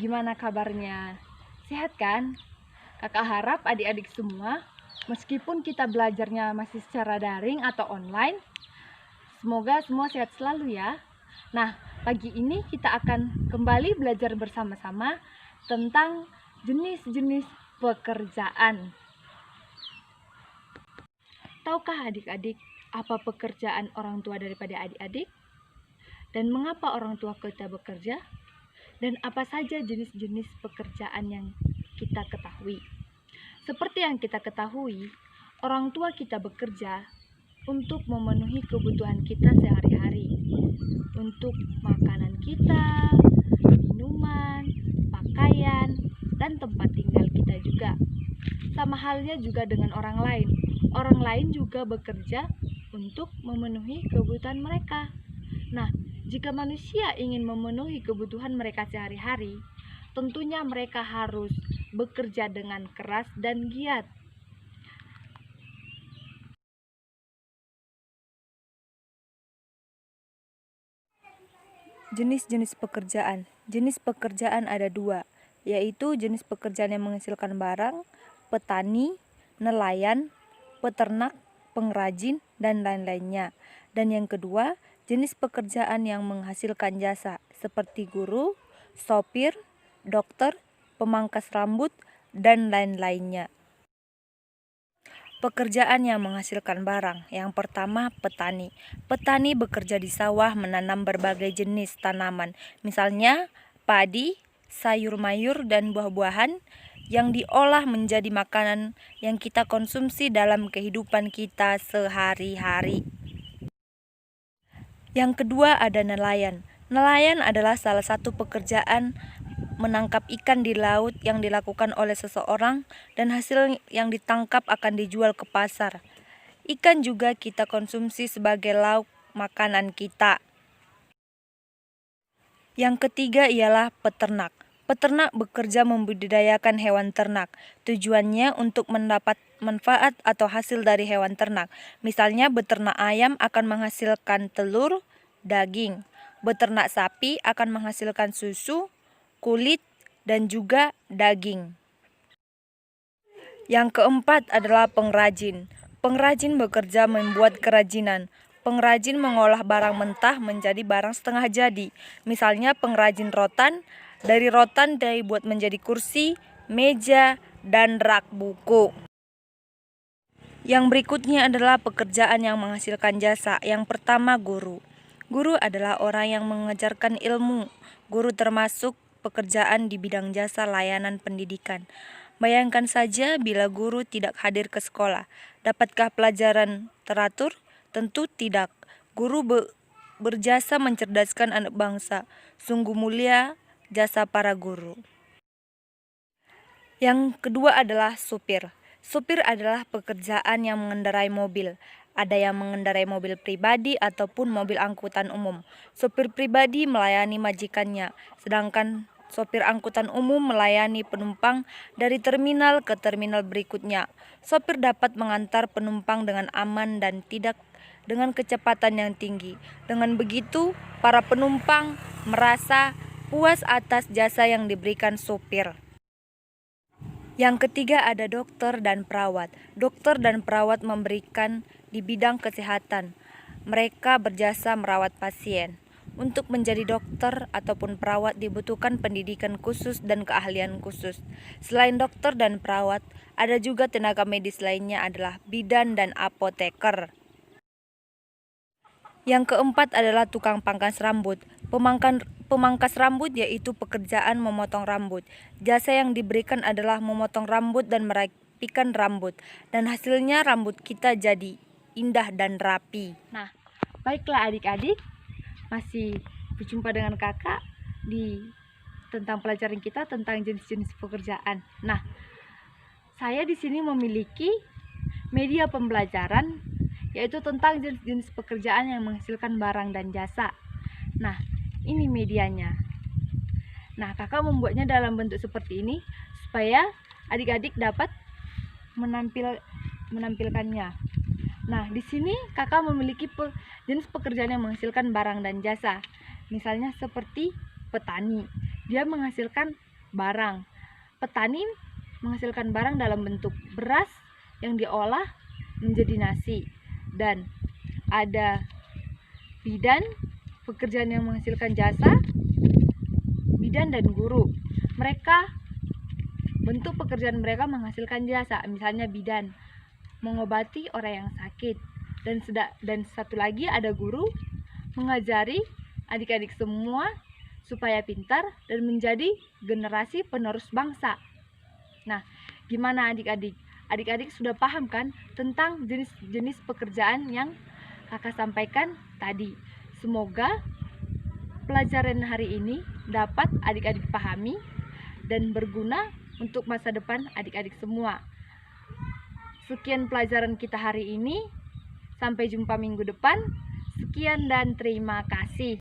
Gimana kabarnya? Sehat kan? Kakak harap adik-adik semua, meskipun kita belajarnya masih secara daring atau online, semoga semua sehat selalu ya. Nah, pagi ini kita akan kembali belajar bersama-sama tentang jenis-jenis pekerjaan. Tahukah adik-adik apa pekerjaan orang tua daripada adik-adik? Dan mengapa orang tua kita bekerja? Dan apa saja jenis-jenis pekerjaan yang kita ketahui? Seperti yang kita ketahui, orang tua kita bekerja untuk memenuhi kebutuhan kita sehari-hari, untuk makanan kita, minuman, pakaian, dan tempat tinggal kita juga. Sama halnya juga dengan orang lain. Orang lain juga bekerja untuk memenuhi kebutuhan mereka. Nah, jika manusia ingin memenuhi kebutuhan mereka sehari-hari, tentunya mereka harus bekerja dengan keras dan giat. Jenis-jenis pekerjaan. Jenis pekerjaan ada dua, yaitu jenis pekerjaan yang menghasilkan barang, petani, nelayan, peternak, pengrajin, dan lain-lainnya. Dan yang kedua, jenis pekerjaan yang menghasilkan jasa, seperti guru, sopir, dokter, pemangkas rambut, dan lain-lainnya. Pekerjaan yang menghasilkan barang. Yang pertama, petani. Petani bekerja di sawah menanam berbagai jenis tanaman, misalnya padi, sayur mayur, dan buah-buahan yang diolah menjadi makanan yang kita konsumsi dalam kehidupan kita sehari-hari. Yang kedua ada nelayan. Nelayan adalah salah satu pekerjaan menangkap ikan di laut yang dilakukan oleh seseorang dan hasil yang ditangkap akan dijual ke pasar. Ikan juga kita konsumsi sebagai lauk makanan kita. Yang ketiga ialah peternak. Peternak bekerja membudidayakan hewan ternak. Tujuannya untuk mendapat manfaat atau hasil dari hewan ternak. Misalnya beternak ayam akan menghasilkan telur, daging. Beternak sapi akan menghasilkan susu, kulit, dan juga daging. Yang keempat adalah pengrajin. Pengrajin bekerja membuat kerajinan. Pengrajin mengolah barang mentah menjadi barang setengah jadi. Misalnya pengrajin rotan, dari rotan dibuat menjadi kursi, meja, dan rak buku. Yang berikutnya adalah pekerjaan yang menghasilkan jasa. Yang pertama, guru. Guru adalah orang yang mengajarkan ilmu. Guru termasuk pekerjaan di bidang jasa layanan pendidikan. Bayangkan saja bila guru tidak hadir ke sekolah. Dapatkah pelajaran teratur? Tentu tidak. Guru berjasa mencerdaskan anak bangsa. Sungguh mulia jasa para guru. Yang kedua adalah supir. Supir adalah pekerjaan yang mengendarai mobil. Ada yang mengendarai mobil pribadi ataupun mobil angkutan umum. Supir pribadi melayani majikannya, sedangkan sopir angkutan umum melayani penumpang dari terminal ke terminal berikutnya. Sopir dapat mengantar penumpang dengan aman dan tidak dengan kecepatan yang tinggi. Dengan begitu, para penumpang merasa puas atas jasa yang diberikan sopir. Yang ketiga ada dokter dan perawat. Dokter dan perawat memberikan di bidang kesehatan. Mereka berjasa merawat pasien. Untuk menjadi dokter ataupun perawat dibutuhkan pendidikan khusus dan keahlian khusus. Selain dokter dan perawat, ada juga tenaga medis lainnya adalah bidan dan apoteker. Yang keempat adalah tukang pangkas rambut. Pemangkas rambut yaitu pekerjaan memotong rambut. Jasa yang diberikan adalah memotong rambut dan merapikan rambut. Dan hasilnya rambut kita jadi indah dan rapi. Nah, baiklah adik-adik, masih berjumpa dengan kakak di tentang pelajaran kita tentang jenis-jenis pekerjaan. Nah, saya di sini memiliki media pembelajaran yaitu tentang jenis-jenis pekerjaan yang menghasilkan barang dan jasa. Nah, ini medianya. Nah, kakak membuatnya dalam bentuk seperti ini supaya adik-adik dapat menampilkannya. Nah, di sini kakak memiliki jenis pekerjaan yang menghasilkan barang dan jasa. Misalnya seperti petani. Dia menghasilkan barang. Petani menghasilkan barang dalam bentuk beras yang diolah menjadi nasi. Dan ada bidan, pekerjaan yang menghasilkan jasa, bidan dan guru. Bentuk pekerjaan mereka menghasilkan jasa, misalnya bidan mengobati orang yang sakit, dan satu lagi ada guru mengajari adik-adik semua supaya pintar dan menjadi generasi penerus bangsa. Nah, gimana adik-adik? Adik-adik sudah paham kan tentang jenis-jenis pekerjaan yang kakak sampaikan tadi? Semoga pelajaran hari ini dapat adik-adik pahami dan berguna untuk masa depan adik-adik semua. Sekian pelajaran kita hari ini. Sampai jumpa minggu depan. Sekian dan terima kasih.